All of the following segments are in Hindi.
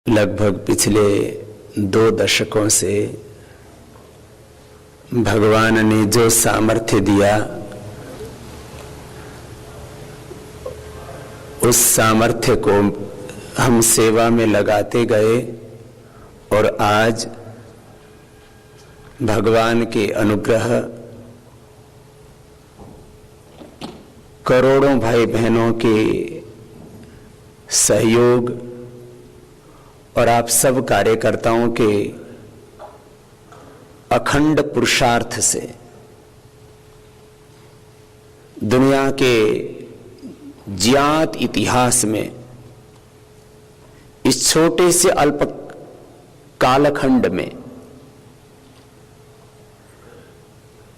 लगभग पिछले 2 दशकों से भगवान ने जो सामर्थ्य दिया, उस सामर्थ्य को हम सेवा में लगाते गए और आज भगवान के अनुग्रह करोड़ों भाई बहनों के सहयोग और आप सब कार्यकर्ताओं के अखंड पुरुषार्थ से दुनिया के ज्ञात इतिहास में इस छोटे से अल्प कालखंड में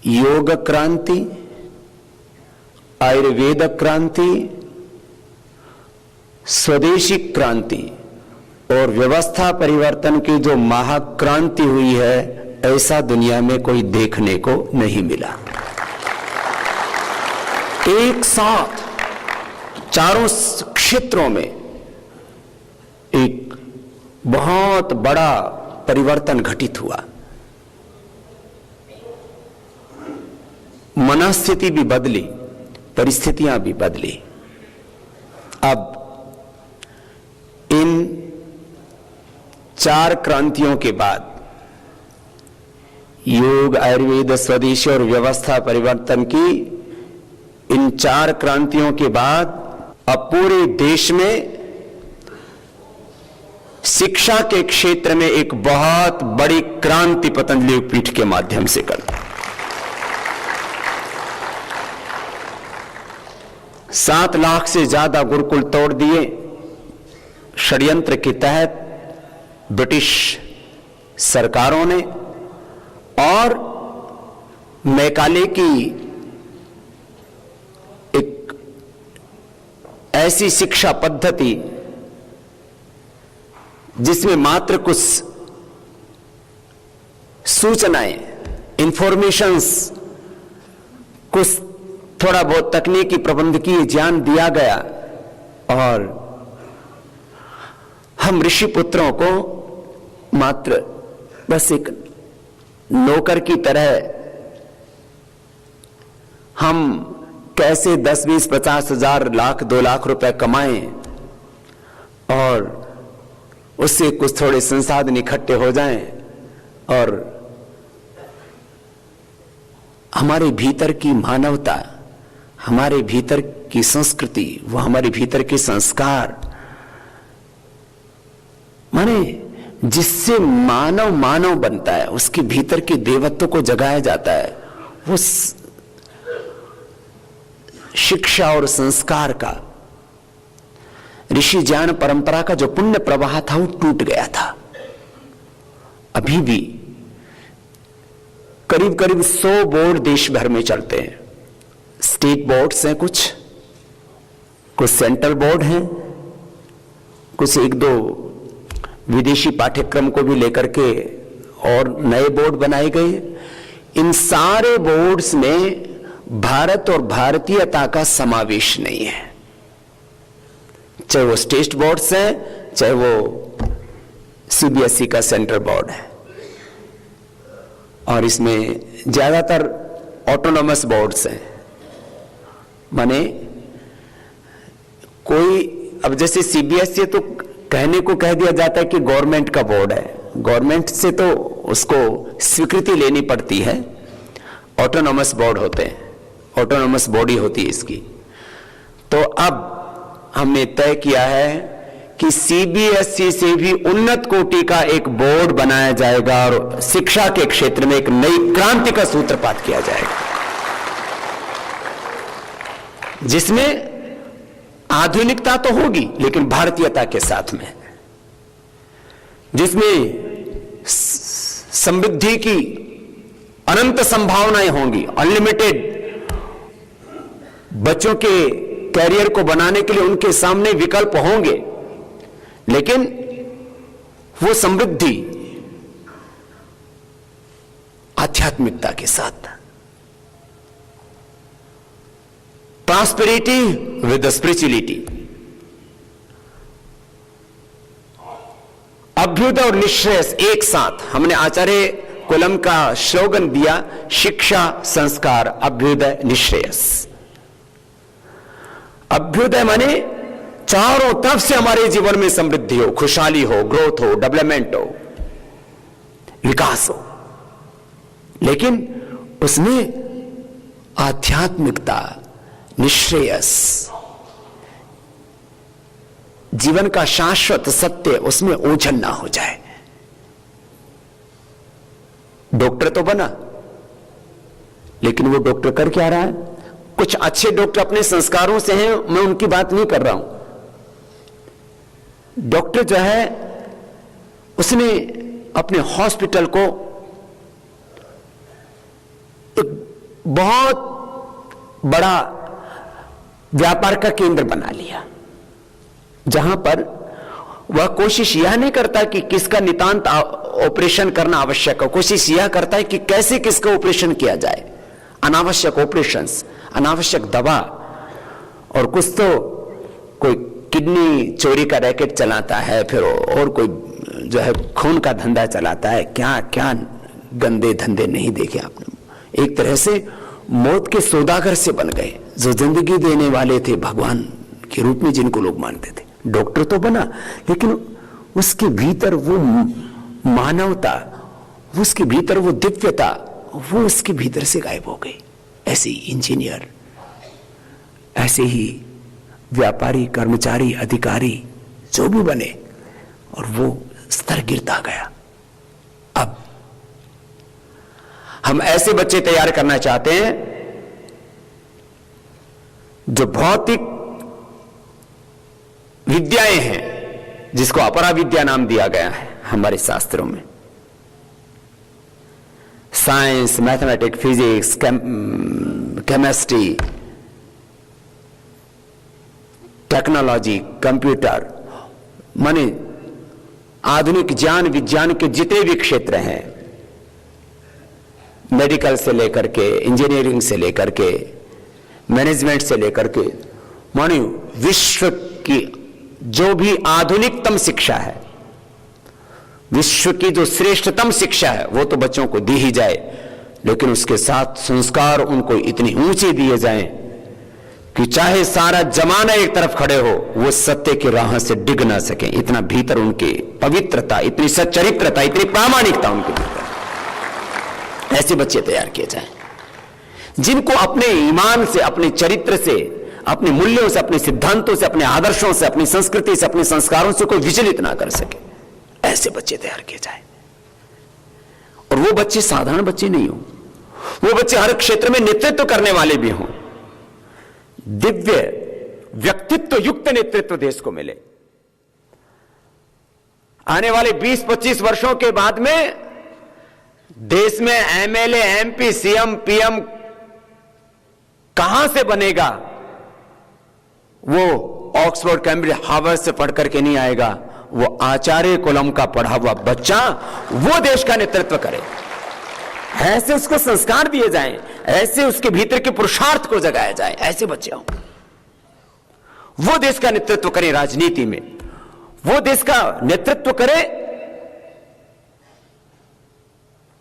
योग क्रांति, आयुर्वेद क्रांति, स्वदेशी क्रांति और व्यवस्था परिवर्तन की जो महाक्रांति हुई है, ऐसा दुनिया में कोई देखने को नहीं मिला। एक साथ चारों क्षेत्रों में एक बहुत बड़ा परिवर्तन घटित हुआ। मनस्थिति भी बदली, परिस्थितियां भी बदली। अब इन 4 क्रांतियों के बाद योग, आयुर्वेद, स्वदेशी और व्यवस्था परिवर्तन की इन 4 क्रांतियों के बाद अब पूरे देश में शिक्षा के क्षेत्र में एक बहुत बड़ी क्रांति पतंजलि पीठ के माध्यम से कर 7 लाख से ज्यादा गुरुकुल तोड़ दिए। षड्यंत्र के तहत ब्रिटिश सरकारों ने और मैकाले की एक ऐसी शिक्षा पद्धति जिसमें मात्र कुछ सूचनाएं, इंफॉर्मेशंस, कुछ थोड़ा बहुत तकनीकी प्रबंधकीय ज्ञान दिया गया और हम ऋषि पुत्रों को मात्र बस एक नौकर की तरह हम कैसे 10, 20, 50 हजार, लाख, 2 लाख रुपए कमाएं और उससे कुछ थोड़े संसाधन इकट्ठे हो जाएं और हमारे भीतर की मानवता, हमारे भीतर की संस्कृति, वो हमारे भीतर के संस्कार, माने जिससे मानव मानव बनता है, उसके भीतर के देवत्व को जगाया जाता है, वो शिक्षा और संस्कार का, ऋषि ज्ञान परंपरा का जो पुण्य प्रवाह था वो टूट गया था। अभी भी करीब करीब 100 बोर्ड देश भर में चलते हैं। स्टेट बोर्ड्स हैं, कुछ सेंट्रल बोर्ड हैं, कुछ 1-2 विदेशी पाठ्यक्रम को भी लेकर के और नए बोर्ड बनाए गए। इन सारे बोर्ड्स में भारत और भारतीयता का समावेश नहीं है, चाहे वो स्टेट बोर्ड्स हैं, चाहे वो सीबीएसई का सेंट्रल बोर्ड है। और इसमें ज्यादातर ऑटोनॉमस बोर्ड्स हैं, माने कोई, अब जैसे सीबीएसई तो कहने को कह दिया जाता है कि गवर्नमेंट का बोर्ड है, गवर्नमेंट से तो उसको स्वीकृति लेनी पड़ती है। ऑटोनॉमस बोर्ड होते हैं, ऑटोनॉमस बॉडी होती है इसकी। तो अब हमने तय किया है कि सीबीएसई से भी उन्नत कोटि का एक बोर्ड बनाया जाएगा और शिक्षा के क्षेत्र में एक नई क्रांति का सूत्रपात किया जाएगा, जिसमें आधुनिकता तो होगी लेकिन भारतीयता के साथ में, जिसमें समृद्धि की अनंत संभावनाएं होंगी, अनलिमिटेड। बच्चों के कैरियर को बनाने के लिए उनके सामने विकल्प होंगे, लेकिन वो समृद्धि आध्यात्मिकता के साथ, prosperity with the spirituality। Abhyuday और निश्रेयस एक साथ। हमने आचार्य कुलम का स्लोगन दिया, शिक्षा संस्कार अभ्युदय निश्रेयस। अभ्युदय माने चारों तरफ से हमारे जीवन में समृद्धि हो, खुशहाली हो, ग्रोथ हो, डेवलपमेंट हो, विकास हो, लेकिन उसमें आध्यात्मिकता, निश्रेयस, जीवन का शाश्वत सत्य उसमें ओझल ना हो जाए। डॉक्टर तो बना, लेकिन वो डॉक्टर कर क्या रहा है? कुछ अच्छे डॉक्टर अपने संस्कारों से हैं, मैं उनकी बात नहीं कर रहा हूं। डॉक्टर जो है उसने अपने हॉस्पिटल को एक बहुत बड़ा व्यापार का केंद्र बना लिया, जहां पर वह कोशिश यह नहीं करता कि किसका नितांत ऑपरेशन करना आवश्यक है, कोशिश यह करता है कि कैसे किसका ऑपरेशन किया जाए। अनावश्यक ऑपरेशंस, अनावश्यक दवा, और कुछ तो कोई किडनी चोरी का रैकेट चलाता है, फिर और कोई जो है खून का धंधा चलाता है। क्या क्या गंदे धंधे नहीं देखे आपने। एक तरह से मौत के सौदागर से बन गए, जो जिंदगी देने वाले थे भगवान के रूप में जिनको लोग मानते थे। डॉक्टर तो बना, लेकिन उसके भीतर वो मानवता, उसके भीतर वो दिव्यता, वो उसके भीतर से गायब हो गई। ऐसे ही इंजीनियर, ऐसे ही व्यापारी, कर्मचारी, अधिकारी जो भी बने, और वो स्तर गिरता गया। अब हम ऐसे बच्चे तैयार करना चाहते हैं जो भौतिक विद्याएं हैं, जिसको अपरा विद्या नाम दिया गया है हमारे शास्त्रों में। Science, mathematics, physics, chemistry, technology, computer, माने आधुनिक ज्ञान विज्ञान के जितने भी क्षेत्र हैं, मेडिकल से लेकर के, इंजीनियरिंग से लेकर के, मैनेजमेंट से लेकर के, माने विश्व की जो भी आधुनिकतम शिक्षा है, विश्व की जो श्रेष्ठतम शिक्षा है, वो तो बच्चों को दी ही जाए, लेकिन उसके साथ संस्कार उनको इतने ऊंचे दिए जाएं कि चाहे सारा जमाना एक तरफ खड़े हो, वो सत्य की राह से डिग ना सके। इतना भीतर उनकी पवित्रता, इतनी सच्चरित्रता, इतनी प्रामाणिकता उनके भीतर। ऐसे बच्चे तैयार किए जाएं जिनको अपने ईमान से, अपने चरित्र से, अपने मूल्यों से, अपने सिद्धांतों से, अपने आदर्शों से, अपनी संस्कृति से, अपने संस्कारों से कोई विचलित ना कर सके। ऐसे बच्चे तैयार किए जाएं। और वो बच्चे साधारण बच्चे नहीं हो, वो बच्चे हर क्षेत्र में नेतृत्व करने वाले भी हों। दिव्य व्यक्तित्व युक्त नेतृत्व देश को मिले। आने वाले 20-25 वर्षों के बाद में देश में एमएलए, एमपी, सीएम, पीएम कहां से बनेगा? वो ऑक्सफोर्ड, कैम्ब्रिज, हार्वर्ड से पढ़ करके नहीं आएगा, वो आचार्य कुलम का पढ़ा हुआ बच्चा वो देश का नेतृत्व करे। ऐसे उसको संस्कार दिए जाएं, ऐसे उसके भीतर के पुरुषार्थ को जगाया जाए। ऐसे बच्चे हों, वो देश का नेतृत्व करे राजनीति में, वो देश का नेतृत्व करे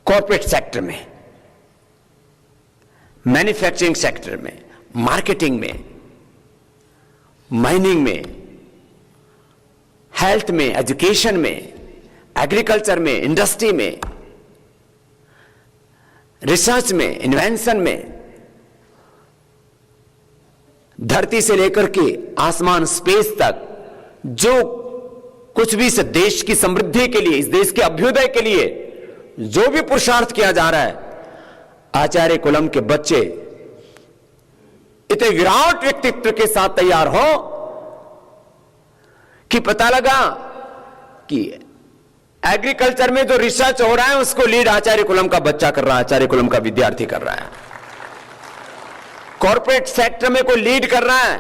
कॉर्पोरेट सेक्टर में, मैन्युफैक्चरिंग सेक्टर में, मार्केटिंग में, माइनिंग में, हेल्थ में, एजुकेशन में, एग्रीकल्चर में, इंडस्ट्री में, रिसर्च में, इन्वेंशन में, धरती से लेकर के आसमान, स्पेस तक जो कुछ भी इस देश की समृद्धि के लिए, इस देश के अभ्युदय के लिए जो भी पुरुषार्थ किया जा रहा है, आचार्य कुलम के बच्चे इतने विराट व्यक्तित्व के साथ तैयार हो कि पता लगा कि एग्रीकल्चर में जो रिसर्च हो रहा है उसको लीड आचार्य कुलम का बच्चा कर रहा है, आचार्य कुलम का विद्यार्थी कर रहा है। कॉर्पोरेट सेक्टर में कोई लीड कर रहा है,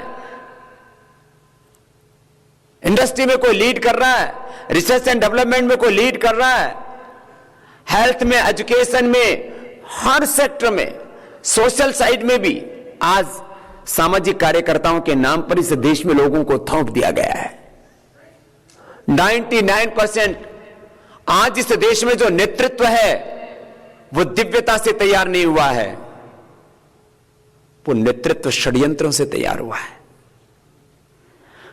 इंडस्ट्री में कोई लीड कर रहा है, रिसर्च एंड डेवलपमेंट में कोई लीड कर रहा है, हेल्थ में, एजुकेशन में, हर सेक्टर में, सोशल साइड में भी आज सामाजिक कार्यकर्ताओं के नाम पर इस देश में लोगों को थोप दिया गया है। 99% आज इस देश में जो नेतृत्व है वो दिव्यता से तैयार नहीं हुआ है, वो नेतृत्व षड्यंत्रों से तैयार हुआ है।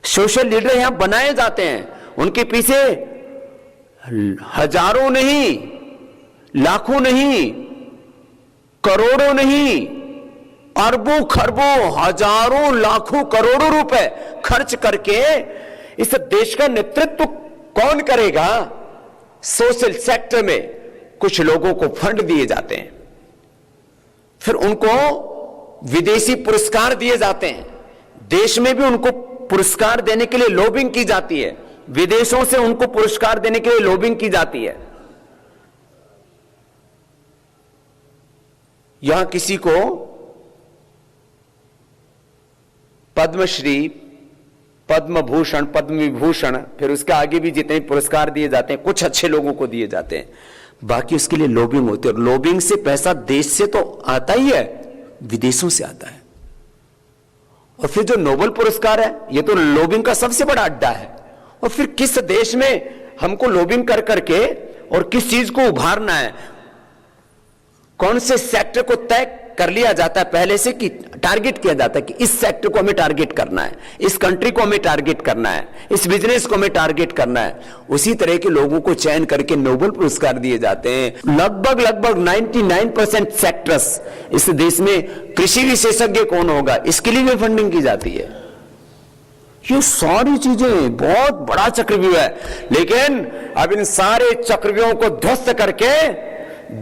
सोशल लीडर यहां बनाए जाते हैं, उनके पीछे हजारों नहीं, लाखों नहीं, करोड़ों नहीं, अरबों खरबों, हजारों लाखों करोड़ों रुपए खर्च करके इस देश का नेतृत्व कौन करेगा? सोशल सेक्टर में कुछ लोगों को फंड दिए जाते हैं, फिर उनको विदेशी पुरस्कार दिए जाते हैं, देश में भी उनको पुरस्कार देने के लिए लॉबिंग की जाती है, विदेशों से उनको पुरस्कार देने के लिए लॉबिंग की जाती है। यहां किसी को पद्मश्री, पद्म भूषण, पद्म विभूषण, फिर उसके आगे भी जितने पुरस्कार दिए जाते हैं कुछ अच्छे लोगों को दिए जाते हैं, बाकी उसके लिए लॉबिंग होती है। और लॉबिंग से पैसा देश से तो आता ही है, विदेशों से आता है। और फिर जो नोबेल पुरस्कार है, ये तो लॉबिंग का सबसे बड़ा अड्डा है। और फिर किस देश में हमको लॉबिंग कर करके और किस चीज को उभारना है, कौन से सेक्टर को तय कर लिया जाता है पहले से, कि टारगेट किया जाता है कि इस सेक्टर को हमें टारगेट करना है, इस कंट्री को हमें टारगेट करना है, इस बिजनेस को हमें टारगेट करना है। उसी तरह के लोगों को चयन करके नोबेल पुरस्कार दिए जाते हैं। लगभग 99% सेक्टर्स इस देश में, कृषि विशेषज्ञ कौन होगा, इसके लिए भी फंडिंग की जाती है। ये सारी चीजें बहुत बड़ा चक्रव्यूह है, लेकिन अब इन सारे चक्रव्यूहों को ध्वस्त करके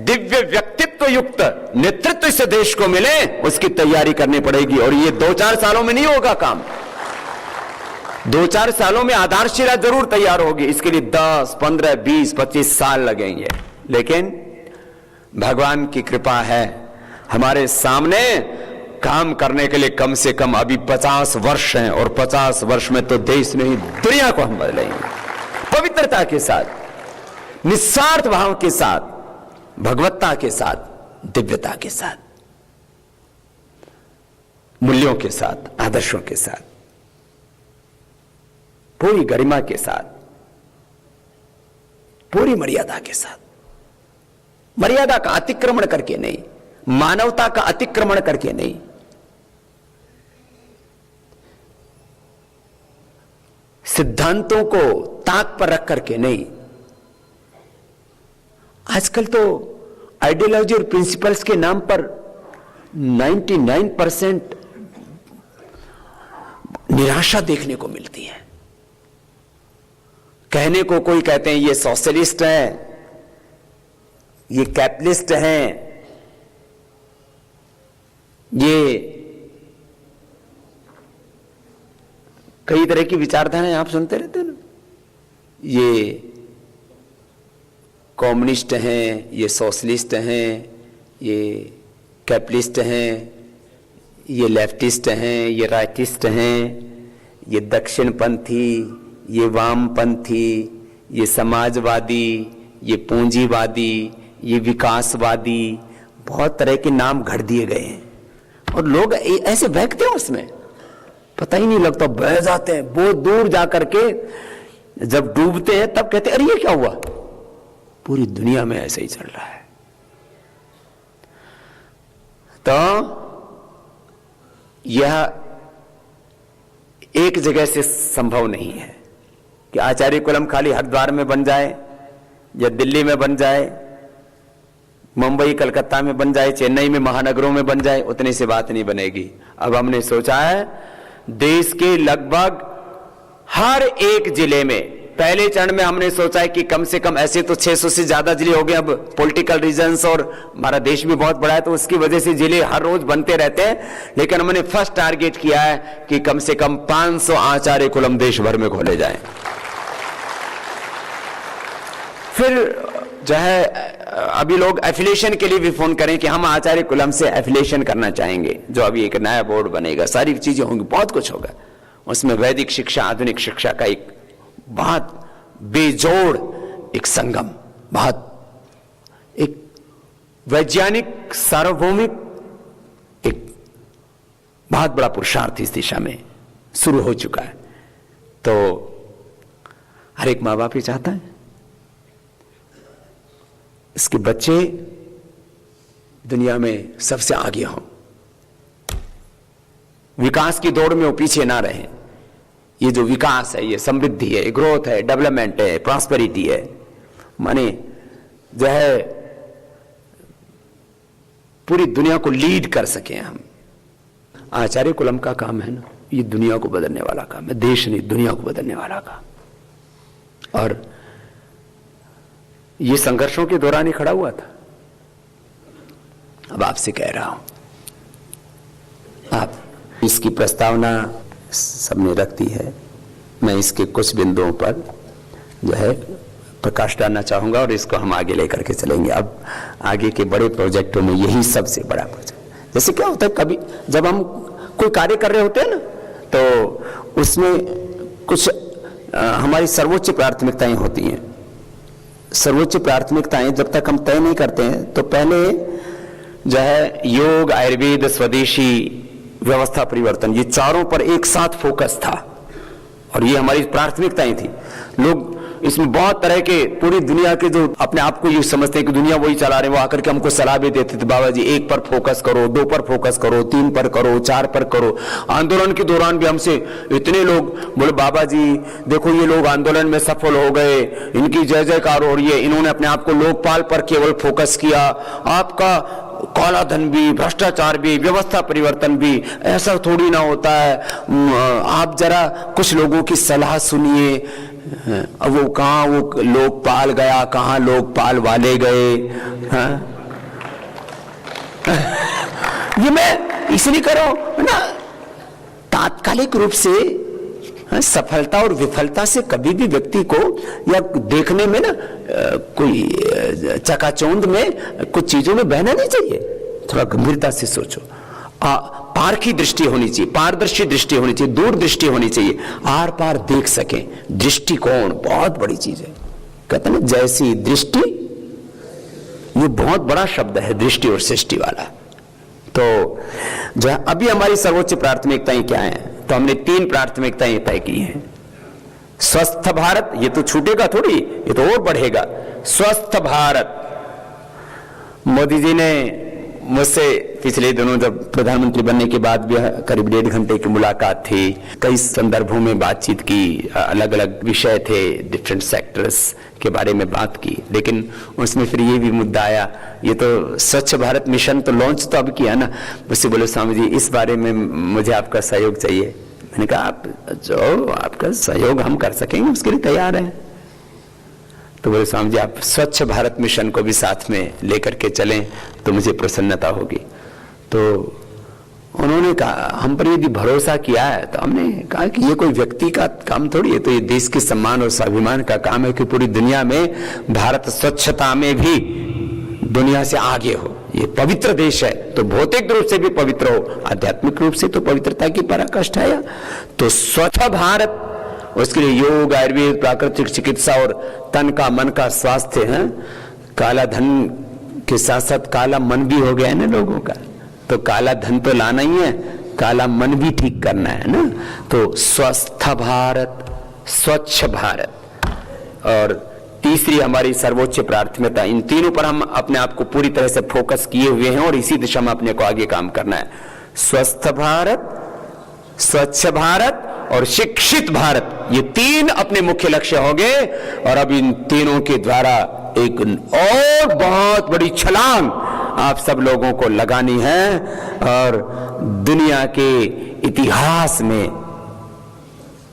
दिव्य व्यक्तित्व युक्त नेतृत्व इस देश को मिले, उसकी तैयारी करनी पड़ेगी। और ये 2-4 सालों में नहीं होगा काम, 2-4 सालों में आधारशिला जरूर तैयार होगी, इसके लिए 10, 15, 20, 25 साल लगेंगे। लेकिन भगवान की कृपा है, हमारे सामने काम करने के लिए कम से कम अभी 50 वर्ष हैं, और 50 वर्ष में तो देश नहीं दुनिया को हम बदलेंगे, पवित्रता के साथ, निस्वार्थ भाव के साथ, भगवत्ता के साथ, दिव्यता के साथ, मूल्यों के साथ, आदर्शों के साथ, पूरी गरिमा के साथ, पूरी मर्यादा के साथ, मर्यादा का अतिक्रमण करके नहीं, मानवता का अतिक्रमण करके नहीं, सिद्धांतों को ताक पर रख करके नहीं। आजकल तो आइडियोलॉजी और प्रिंसिपल्स के नाम पर 99% निराशा देखने को मिलती है। कहने को कोई कहते हैं ये सोशलिस्ट है, ये कैपिटलिस्ट हैं, ये कई तरह की विचारधाराएं आप सुनते रहते हैं ना, ये कम्युनिस्ट हैं, ये सोशलिस्ट हैं, ये कैपिटलिस्ट हैं, ये लेफ्टिस्ट हैं, ये राइटिस्ट हैं, ये दक्षिणपंथी, ये वामपंथी, ये समाजवादी, ये पूंजीवादी, ये विकासवादी, बहुत तरह के नाम घड़ दिए गए हैं। और लोग ऐसे बहकते हैं उसमें, पता ही नहीं लगता, बह जाते हैं। बहुत दूर जाकर के जब डूबते हैं तब कहते हैं अरे ये क्या हुआ। पूरी दुनिया में ऐसे ही चल रहा है। तो यह एक जगह से संभव नहीं है कि आचार्य कुलम खाली हरिद्वार में बन जाए या दिल्ली में बन जाए, मुंबई कलकत्ता में बन जाए, चेन्नई में, महानगरों में बन जाए, उतने से बात नहीं बनेगी। अब हमने सोचा है देश के लगभग हर एक जिले में, पहले चरण में हमने सोचा है कि कम से कम, ऐसे तो 600 से ज्यादा जिले हो गए, अब पॉलिटिकल रीजंस और हमारा देश भी बहुत बड़ा है तो उसकी वजह से जिले हर रोज बनते रहते हैं, लेकिन हमने फर्स्ट टारगेट किया है कि कम से कम 500 आचार्य कुलम देश भर में खोले जाएं। फिर जो है अभी लोग एफिलिएशन के लिए भी फोन करें कि हम आचार्य कुलम से एफिलिएशन करना चाहेंगे, जो अभी एक नया बोर्ड बनेगा, सारी चीजें होंगी, बहुत कुछ होगा उसमें। वैदिक शिक्षा, आधुनिक शिक्षा का एक बहुत बेजोड़ एक संगम, बहुत एक वैज्ञानिक सार्वभौमिक एक बहुत बड़ा पुरुषार्थ इस दिशा में शुरू हो चुका है। तो हर एक माँ बाप ही चाहता है इसके बच्चे दुनिया में सबसे आगे हों, विकास की दौड़ में वो पीछे ना रहें। ये जो विकास है, ये समृद्धि है, ग्रोथ है, डेवलपमेंट है, प्रॉस्पेरिटी है, माने जो है पूरी दुनिया को लीड कर सके हम। आचार्य कुलम का काम है ना, ये दुनिया को बदलने वाला काम है, देश नहीं दुनिया को बदलने वाला काम। और ये संघर्षों के दौरान ही खड़ा हुआ था। अब आपसे कह रहा हूं, आप इसकी प्रस्तावना सबने रख दी है, मैं इसके कुछ बिंदुओं पर जो है प्रकाश डालना चाहूंगा और इसको हम आगे लेकर के चलेंगे। अब आगे के बड़े प्रोजेक्टों में यही सबसे बड़ा प्रोजेक्ट। जैसे क्या होता है, कभी जब हम कोई कार्य कर रहे होते हैं ना, तो उसमें कुछ हमारी सर्वोच्च प्राथमिकताएं होती हैं। सर्वोच्च प्राथमिकताएं जब तक हम तय नहीं करते हैं, तो पहले जो है योग, आयुर्वेद, स्वदेशी व्यवस्था परिवर्तन, ये चारों पर एक साथ फोकस था और ये हमारी प्राथमिकताएं थी। लोग इसमें बहुत तरह के पूरी दुनिया के जो अपने आप को ये समझते हैं कि दुनिया वही चला रहे हैं, वो आकर के हमको सलाह भी देते थे, बाबा जी 1 पर फोकस करो, 2 पर फोकस करो, 3 पर करो, 4 पर करो। आंदोलन के दौरान भी हमसे इतने लोग बोले, बाबा जी देखो ये लोग आंदोलन में सफल हो गए, इनकी जय जयकार हो रही है, इन्होंने अपने आप को लोकपाल पर केवल फोकस किया। आपका काला धन भी, भ्रष्टाचार भी, व्यवस्था परिवर्तन भी, ऐसा थोड़ी ना होता है। आप जरा कुछ लोगों की सलाह सुनिए। अब वो कहां वो लोकपाल गया, कहां लोकपाल वाले गए। ये मैं इसलिए कर रहा हूं ना, तात्कालिक रूप से सफलता और विफलता से कभी भी व्यक्ति को या देखने में ना कोई चकाचौंध में कुछ चीजों में बहना नहीं चाहिए। थोड़ा गंभीरता से सोचो। पारखी दृष्टि होनी चाहिए, पारदर्शी दृष्टि होनी चाहिए, दूरदृष्टि होनी चाहिए, आर पार देख सकें। दृष्टिकोण बहुत बड़ी चीज है। कहते हैं ना, जैसी दृष्टि, ये बहुत बड़ा शब्द है, दृष्टि और सृष्टि वाला। तो जो है अभी हमारी सर्वोच्च प्राथमिकताएं क्या है, तो हमने 3 प्राथमिकताएं तय की हैं। स्वस्थ भारत, ये तो छूटेगा थोड़ी, ये तो और बढ़ेगा। स्वस्थ भारत, मोदी जी ने मुझसे पिछले दिनों जब प्रधानमंत्री बनने के बाद भी करीब 1.5 घंटे की मुलाकात थी, कई संदर्भों में बातचीत की, अलग अलग विषय थे, डिफरेंट सेक्टर्स के बारे में बात की, लेकिन उसमें फिर ये भी मुद्दा आया, ये तो स्वच्छ भारत मिशन तो लॉन्च तो अब किया ना। मुझसे बोले, स्वामी जी इस बारे में मुझे आपका सहयोग चाहिए। मैंने कहा, आप जो आपका सहयोग हम कर सकेंगे उसके लिए तैयार हैं। तो बोले, स्वामी जी आप स्वच्छ भारत मिशन को भी साथ में लेकर के चलें तो मुझे प्रसन्नता होगी। तो उन्होंने कहा, हम पर यदि भरोसा किया है, तो हमने कहा कि ये कोई व्यक्ति का काम थोड़ी है, तो ये देश के सम्मान और स्वाभिमान का काम है कि पूरी दुनिया में भारत स्वच्छता में भी दुनिया से आगे हो। ये पवित्र देश है, तो भौतिक रूप से भी पवित्र हो, आध्यात्मिक रूप से तो पवित्रता की पराकाष्ठा है। तो स्वच्छ भारत, उसके लिए योग, आयुर्वेद, प्राकृतिक चिकित्सा और तन का मन का स्वास्थ्य है। काला धन के साथ साथ काला मन भी हो गया है ना लोगों का, तो काला धन तो लाना ही है, काला मन भी ठीक करना है ना। तो स्वस्थ भारत, स्वच्छ भारत। और तीसरी हमारी सर्वोच्च प्राथमिकता, इन तीनों पर हम अपने आप को पूरी तरह से फोकस किए हुए हैं और इसी दिशा में अपने को आगे काम करना है। स्वस्थ भारत, स्वच्छ भारत और शिक्षित भारत, ये 3 अपने मुख्य लक्ष्य हो गए। और अब इन तीनों के द्वारा एक और बहुत बड़ी छलांग आप सब लोगों को लगानी है और दुनिया के इतिहास में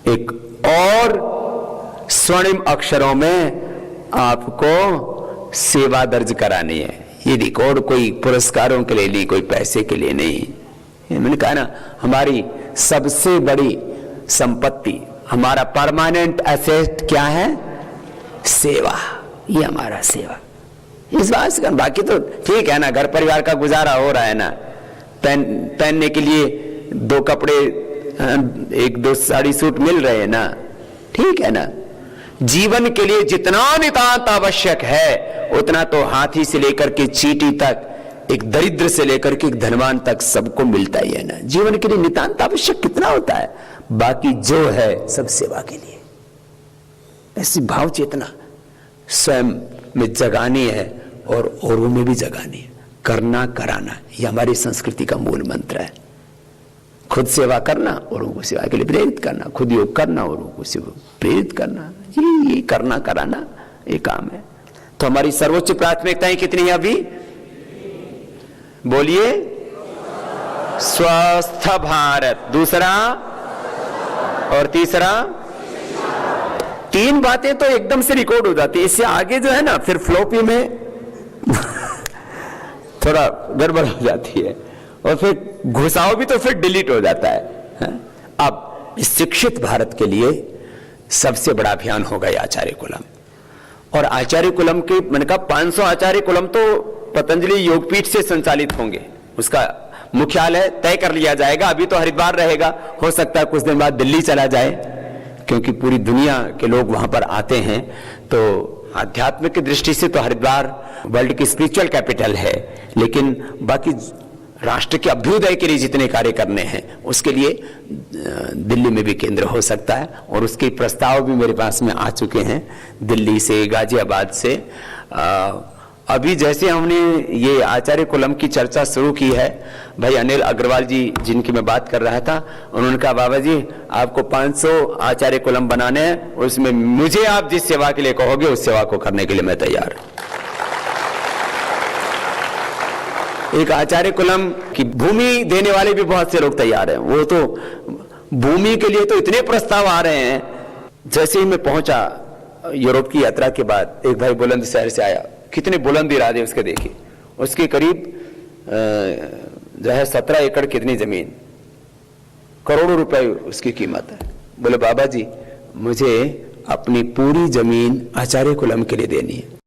एक और स्वर्णिम अक्षरों में आपको सेवा दर्ज करानी है। ये रिकॉर्ड कोई पुरस्कारों के लिए नहीं, कोई पैसे के लिए नहीं। मैंने कहा ना, हमारी सबसे बड़ी संपत्ति, हमारा परमानेंट एसेट क्या है? सेवा। ये हमारा सेवा, इस बात से। बाकी तो ठीक है ना, घर परिवार का गुजारा हो रहा है ना, पहनने के लिए 2 कपड़े, 1-2 साड़ी सूट मिल रहे हैं ना, ठीक है ना। जीवन के लिए जितना नितांत आवश्यक है उतना तो हाथी से लेकर के चींटी तक, एक दरिद्र से लेकर के एक धनवान तक सबको मिलता ही है ना। जीवन के लिए नितांत आवश्यक कितना होता है, बाकी जो है सब सेवा के लिए। ऐसी भाव चेतना स्वयं में जगानी है और औरों में भी जगानी है। करना कराना, ये हमारी संस्कृति का मूल मंत्र है। खुद सेवा करना, औरों को सेवा के लिए प्रेरित करना, खुद योग करना, औरों को प्रेरित करना, ये करना कराना ये काम है। तो हमारी सर्वोच्च प्राथमिकताएं कितनी है अभी? बोलिए, स्वस्थ भारत, दूसरा और तीसरा। 3 बातें तो एकदम से रिकॉर्ड हो जाती है। इससे आगे जो है ना फिर फ्लॉपी में थोड़ा गड़बड़ हो जाती है और फिर घुसाव भी तो फिर डिलीट हो जाता है। अब शिक्षित भारत के लिए सबसे बड़ा अभियान होगा ये आचार्य कुलम। और आचार्य कुलम के मैंने कहा 500 आचार्य कुलम तो पतंजलि योगपीठ से संचालित होंगे। उसका मुख्यालय तय कर लिया जाएगा। अभी तो हरिद्वार रहेगा, हो सकता है कुछ दिन बाद दिल्ली चला जाए, क्योंकि पूरी दुनिया के लोग वहां पर आते हैं। तो आध्यात्म की दृष्टि से तो हरिद्वार वर्ल्ड की स्पिरिचुअल कैपिटल है, लेकिन बाकी राष्ट्र के अभ्युदय के लिए जितने कार्य करने हैं उसके लिए दिल्ली में भी केंद्र हो सकता है। और उसके प्रस्ताव भी मेरे पास में आ चुके हैं दिल्ली से, गाजियाबाद से। अभी जैसे हमने ये आचार्य कुलम की चर्चा शुरू की है, भाई अनिल अग्रवाल जी जिनकी मैं बात कर रहा था, उन्होंने कहा बाबा जी आपको 500 आचार्य कुलम बनाने हैं, उसमें मुझे आप जिस सेवा के लिए कहोगे उस सेवा को करने के लिए मैं तैयार। एक आचार्य कुलम की भूमि देने वाले भी बहुत से लोग तैयार हैं। वो तो भूमि के लिए तो इतने प्रस्ताव आ रहे हैं। जैसे ही मैं पहुंचा यूरोप की यात्रा के बाद, एक भाई बुलंदशहर से आया, कितने बुलंद इरादे उसके देखिए। उसके करीब जो है 17 एकड़ कितनी जमीन, करोड़ों रुपए उसकी कीमत है। बोले बाबा जी मुझे अपनी पूरी जमीन आचार्य कुलम के लिए देनी है।